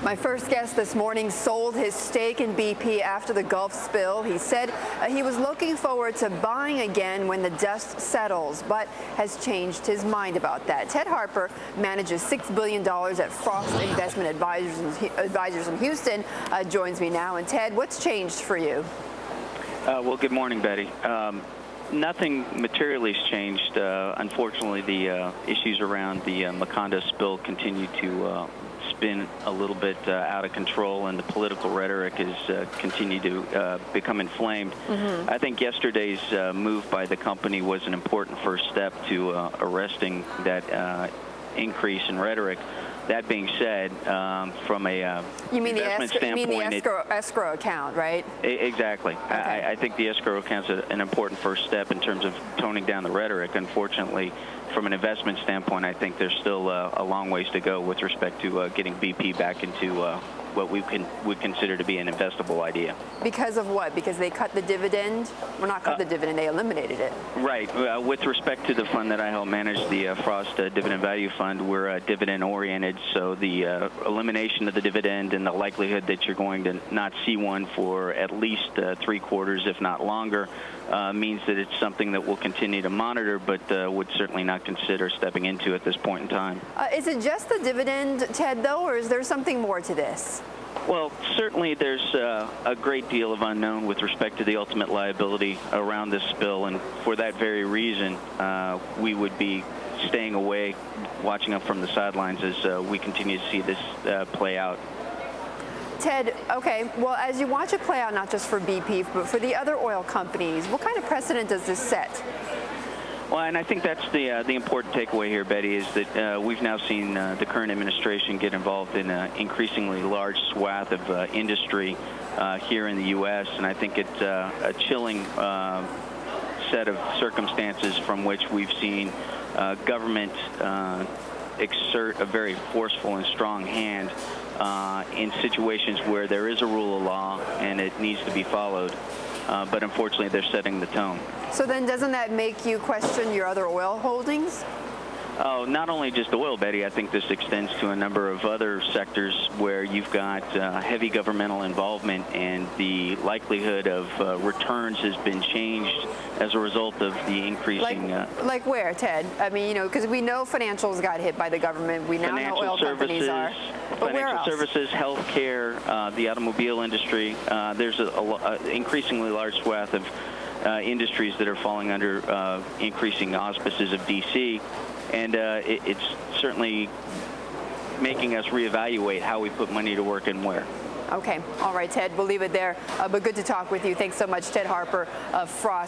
My first guest this morning sold his stake in BP after the Gulf spill. He said he was looking forward to buying again when the dust settles, but has changed his mind about that. Ted Harper manages $6 billion at Frost Investment Advisors in Houston, joins me now. And Ted, what's changed for you? Well, good morning, Betty. Nothing materially has changed. Unfortunately, the issues around the Macondo spill continue to spin a little bit out of control, and the political rhetoric has continued to become inflamed. I think yesterday's move by the company was an important first step to arresting that increase in rhetoric. That being said, from a investment standpoint, escrow account, right? Exactly. Okay. I think the escrow account is an important first step in terms of toning down the rhetoric. Unfortunately, from an investment standpoint, I think there's still a long ways to go with respect to getting BP back into what we would consider to be an investable idea. Because of what? Because they cut the dividend? Well, not cut the dividend, they eliminated it. Right. With respect to the fund that I help manage, the Frost Dividend Value Fund, we're dividend oriented, so the elimination of the dividend and the likelihood that you're going to not see one for at least 3 quarters, if not longer, means that it's something that we'll continue to monitor, but would certainly not consider stepping into at this point in time. Is it just the dividend, Ted, though, or is there something more to this? Well, certainly there's a great deal of unknown with respect to the ultimate liability around this spill, and for that very reason, we would be staying away, watching up from the sidelines as we continue to see this play out. Ted, okay, well, as you watch it play out, not just for BP, but for the other oil companies, what kind of precedent does this set? Well, and I think that's the important takeaway here, Betty, is that we've now seen the current administration get involved in an increasingly large swath of industry here in the U.S., and I think it's a chilling set of circumstances from which we've seen government exert a very forceful and strong hand in situations where there is a rule of law and it needs to be followed. But unfortunately, they're setting the tone. So then doesn't that make you question your other oil holdings? Oh, not only just oil, Betty. I think this extends to a number of other sectors where you've got heavy governmental involvement, and the likelihood of returns has been changed as a result of the increasing... Like where, Ted? I mean, you know, because we know financials got hit by the government. We now know oil companies are. But financial services, healthcare, the automobile industry. There's an increasingly large swath of industries that are falling under increasing auspices of D.C., and it's certainly making us reevaluate how we put money to work and where. Okay. All right, Ted, we'll leave it there. But good to talk with you. Thanks so much, Ted Harper of Frost.